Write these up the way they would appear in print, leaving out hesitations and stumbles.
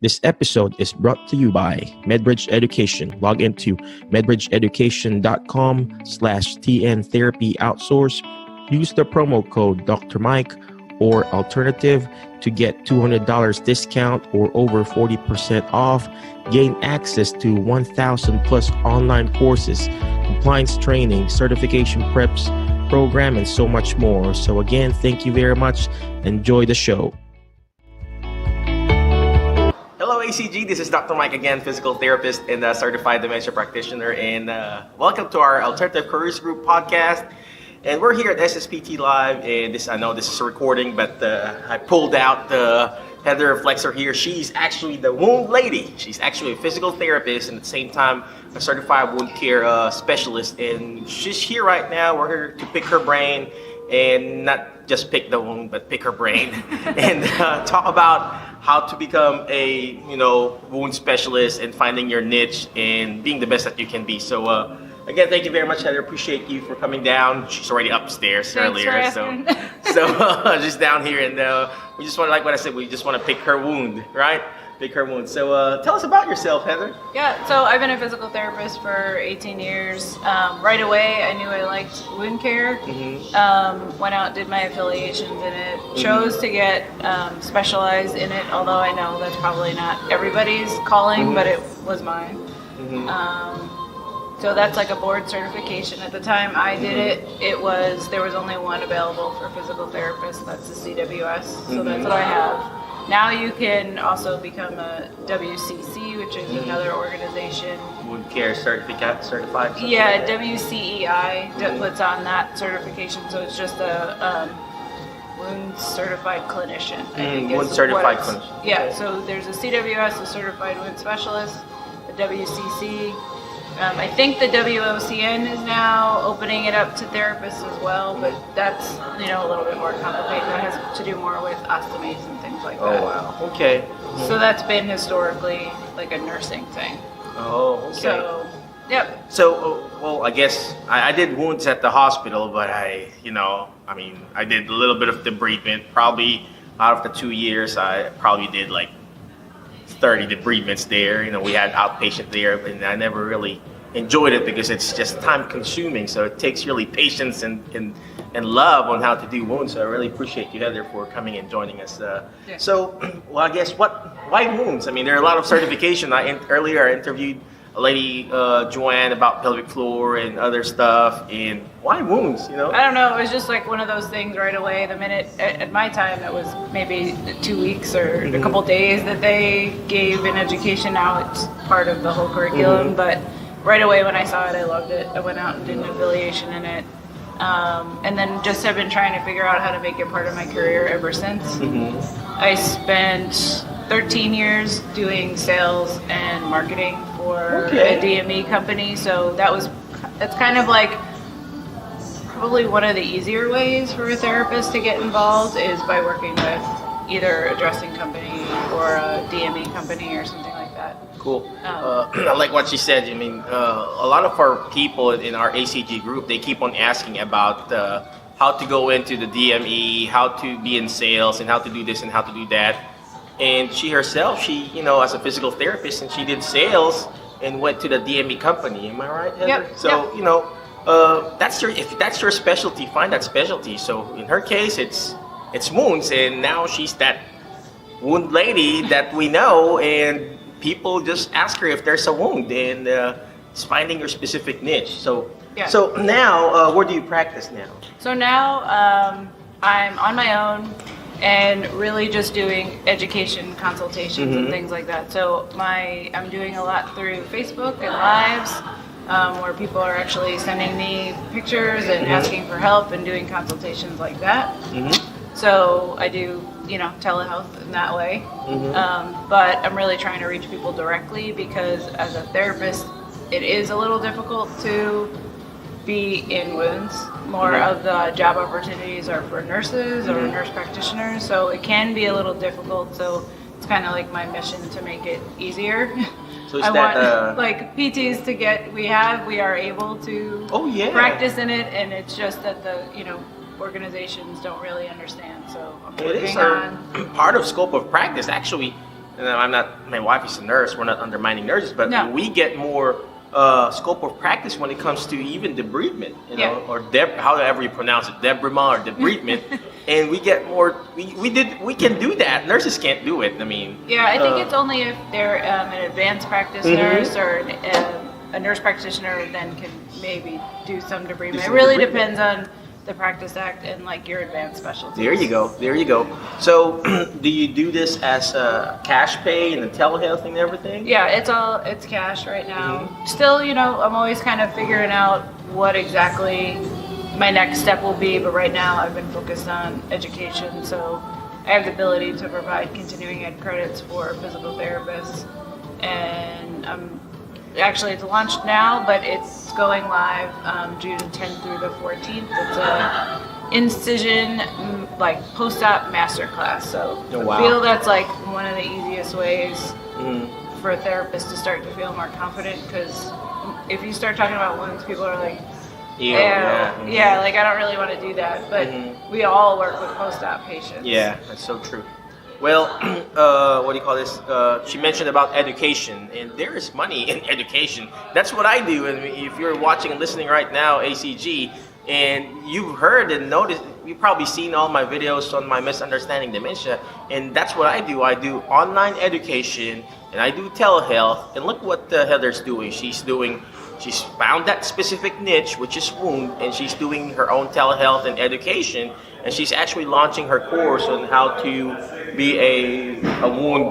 This episode is brought to you by MedBridge Education. Log into medbridgeeducation.com/TN Therapy Outsource. Use the promo code Dr. Mike or alternative to get $200 discount or over 40% off. Gain access to 1,000 plus online courses, compliance training, certification preps, program, and so much more. So again, thank you very much. Enjoy the show. Hello ACG, this is Dr. Mike again, physical therapist and certified dementia practitioner, and welcome to our Alternative Careers Group podcast. And we're here at SSPT Live, and I know this is a recording, but I pulled out Heather Flexer here. She's actually the wound lady. She's actually a physical therapist and at the same time a certified wound care specialist. And she's here right now. We're here to pick her brain, and not just pick the wound, but pick her brain and talk about how to become a wound specialist and finding your niche and being the best that you can be. So again, thank you very much, Heather. Appreciate you for coming down. She's already upstairs earlier, so just down here, and we just want to, like what I said, we just want to pick her wound, right? Pick her wound. So tell us about yourself, Heather. Yeah, so I've been a physical therapist for 18 years. Right away, I knew I liked wound care. Went out, did my affiliations in it, chose to get specialized in it, although I know that's probably not everybody's calling, but it was mine. So that's like a board certification. At the time I did it, there was only one available for physical therapists. That's the CWS. So that's what I have. Now you can also become a WCC, which is another organization. Wound care certified. Yeah, WCEI puts on that certification. So it's just a wound certified clinician. Wound certified clinician. Yeah. So there's a CWS, a certified wound specialist, a WCC. I think the WOCN is now opening it up to therapists as well, but that's a little bit more complicated. That has to do more with ostomies and things like that. Oh wow. Okay. So that's been historically like a nursing thing. Oh, okay. So, yep. So, well, I guess I did wounds at the hospital, but I did a little bit of debridement. Probably out of the 2 years, I probably did like 30 debridements there. We had outpatient there, and I never really enjoyed it because it's just time consuming. So it takes really patience and love on how to do wounds. So I really appreciate you, Heather, for coming and joining us. So, well, I guess why wounds? I mean, there are a lot of certification. Earlier I interviewed a lady, Joanne, about pelvic floor and other stuff. And why wounds? I don't know. It was just like one of those things right away. The minute at my time, it was maybe 2 weeks or a couple days that they gave an education. Now it's part of the whole curriculum. But right away when I saw it, I loved it. I went out and did an affiliation in it. And then just have been trying to figure out how to make it part of my career ever since. I spent 13 years doing sales and marketing for a DME company. So that's kind of like probably one of the easier ways for a therapist to get involved is by working with either a dressing company or a DME company or something like that. Cool. I like what she said. I mean, a lot of our people in our ACG group, they keep on asking about how to go into the DME, how to be in sales, and how to do this and how to do that. And she herself, as a physical therapist, and she did sales and went to the DME company. Am I right, Heather? Yep. So, if that's your specialty, find that specialty. So in her case, it's wounds, and now she's that wound lady that we know, and people just ask her if there's a wound, and it's finding your specific niche. So now, where do you practice now? So now I'm on my own and really just doing education consultations and things like that. So I'm doing a lot through Facebook and lives where people are actually sending me pictures and asking for help and doing consultations like that. So I do telehealth in that way. But I'm really trying to reach people directly because as a therapist, it is a little difficult to be in wounds. More of the job opportunities are for nurses or nurse practitioners, so it can be a little difficult. So it's kind of like my mission to make it easier. So I want like PTs to get. We are able to practice in it, and it's just that the organizations don't really understand. So I'm working on part of scope of practice. Actually, and I'm not, my wife is a nurse, we're not undermining nurses, but No. we get more scope of practice when it comes to even debridement, you know, Yeah. or however you pronounce it, debridement or debridement, and we get more. We can do that. Nurses can't do it. I mean, Yeah, I think it's only if they're an advanced practice nurse or a nurse practitioner then can maybe do some debridement. It really depends on the Practice Act and like your advanced specialty. There you go. There you go. So, do you do this as cash pay and the telehealth and everything? Yeah, it's cash right now. Still, you know, I'm always kind of figuring out what exactly my next step will be, but right now I've been focused on education, so I have the ability to provide continuing ed credits for physical therapists, and actually it's launched now, but it's going live June 10th through the 14th. It's a incision like post-op masterclass. So I feel that's like one of the easiest ways for a therapist to start to feel more confident, because if you start talking about wounds, people are like, yeah, like I don't really want to do that. But we all work with post-op patients. Yeah, that's so true. Well, what do you call this? She mentioned about education, and there is money in education. That's what I do. And if you're watching and listening right now, ACG, and you've heard and noticed, you've probably seen all my videos on my misunderstanding dementia, and that's what I do. I do online education, and I do telehealth. And look what Heather's doing. She's found that specific niche, which is wound, and she's doing her own telehealth and education, and she's actually launching her course on how to be a wound,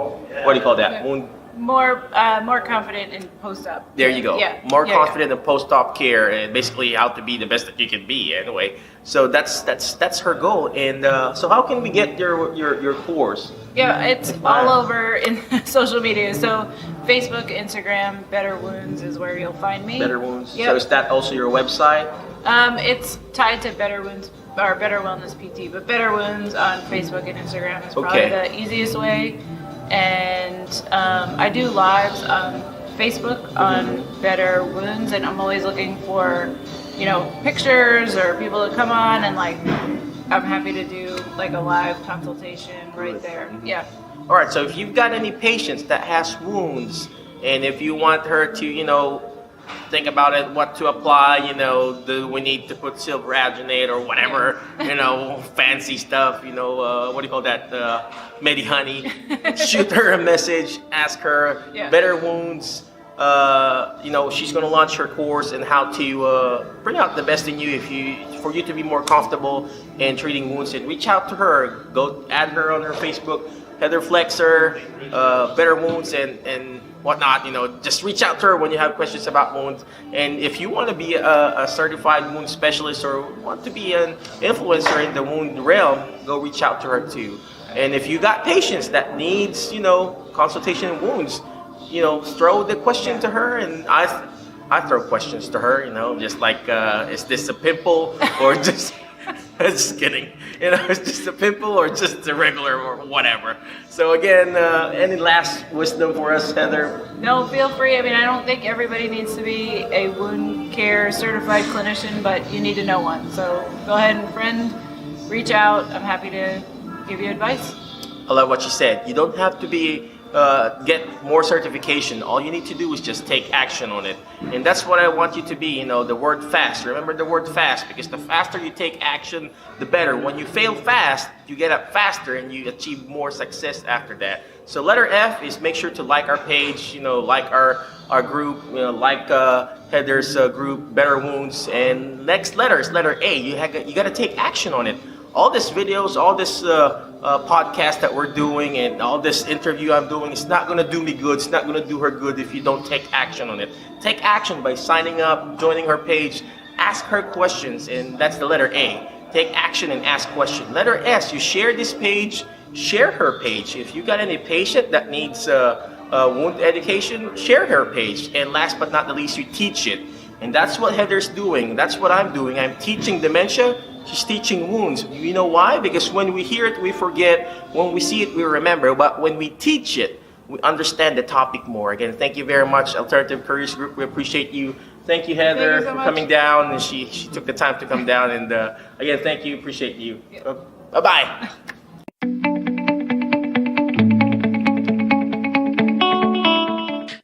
what do you call that? Wound. More confident in post-op. There you go. Yeah. More confident in post-op care, and basically how to be the best that you can be. Anyway, so that's her goal. And so how can we get your course? Yeah, it's all over in social media. So Facebook, Instagram, Better Wounds is where you'll find me. Better Wounds. Yep. So is that also your website? It's tied to Better Wounds or Better Wellness PT, but Better Wounds on Facebook and Instagram is probably the easiest way. And I do lives on Facebook on Better Wounds, and I'm always looking for, you know, pictures or people to come on, and like I'm happy to do like a live consultation right there. Yeah. All right. So if you've got any patients that has wounds, and if you want her to, you know, think about it, what to apply, you know, do we need to put silver alginate or whatever, you know, fancy stuff, you know, what do you call that, Medi Honey, shoot her a message, ask her, Better Wounds, you know, she's going to launch her course and how to bring out the best in you for you to be more comfortable in treating wounds, and reach out to her, go add her on her Facebook, Heather Flexer, Better Wounds, and whatnot, you know, just reach out to her when you have questions about wounds. And if you want to be a certified wound specialist or want to be an influencer in the wound realm, go reach out to her too. And if you got patients that needs, you know, consultation in wounds, you know, throw the question to her, and I throw questions to her, you know, just like, is this a pimple or just... Just kidding. You know, it's just a pimple or just a regular or whatever. So again, any last wisdom for us, Heather? No, feel free. I mean, I don't think everybody needs to be a wound care certified clinician, but you need to know one. So go ahead and friend, reach out. I'm happy to give you advice. I love what you said. You don't have to be get more certification. All you need to do is just take action on it. And that's what I want you to be, you know, the word fast. Remember the word fast, because the faster you take action, the better. When you fail fast, you get up faster and you achieve more success after that. So letter F is make sure to like our page, you know, like our group, you know, like Heather's group, Better Wounds. And next letter is letter A. You got to take action on it. All these videos, all this podcast that we're doing, and all this interview I'm doing, it's not going to do me good. It's not going to do her good if you don't take action on it. Take action by signing up, joining her page, ask her questions, and that's the letter A. Take action and ask questions. Letter S, you share this page, share her page. If you got any patient that needs wound education, share her page. And last but not the least, you teach it. And that's what Heather's doing. That's what I'm doing. I'm teaching dementia. She's teaching wounds. You know why? Because when we hear it, we forget. When we see it, we remember. But when we teach it, we understand the topic more. Again, thank you very much, Alternative Careers Group. We appreciate you. Thank you, Heather, for coming down. And she took the time to come down. And again, thank you. Appreciate you. Bye-bye.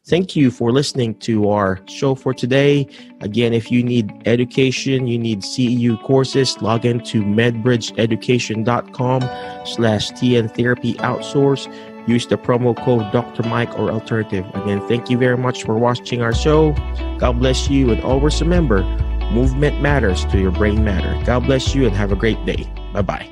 Thank you for listening to our show for today. Again, if you need education, you need CEU courses, log into medbridgeeducation.com/TN Therapy Outsource. Use the promo code Dr. Mike or Alternative. Again, thank you very much for watching our show. God bless you, and always remember, movement matters to your brain matter. God bless you and have a great day. Bye-bye.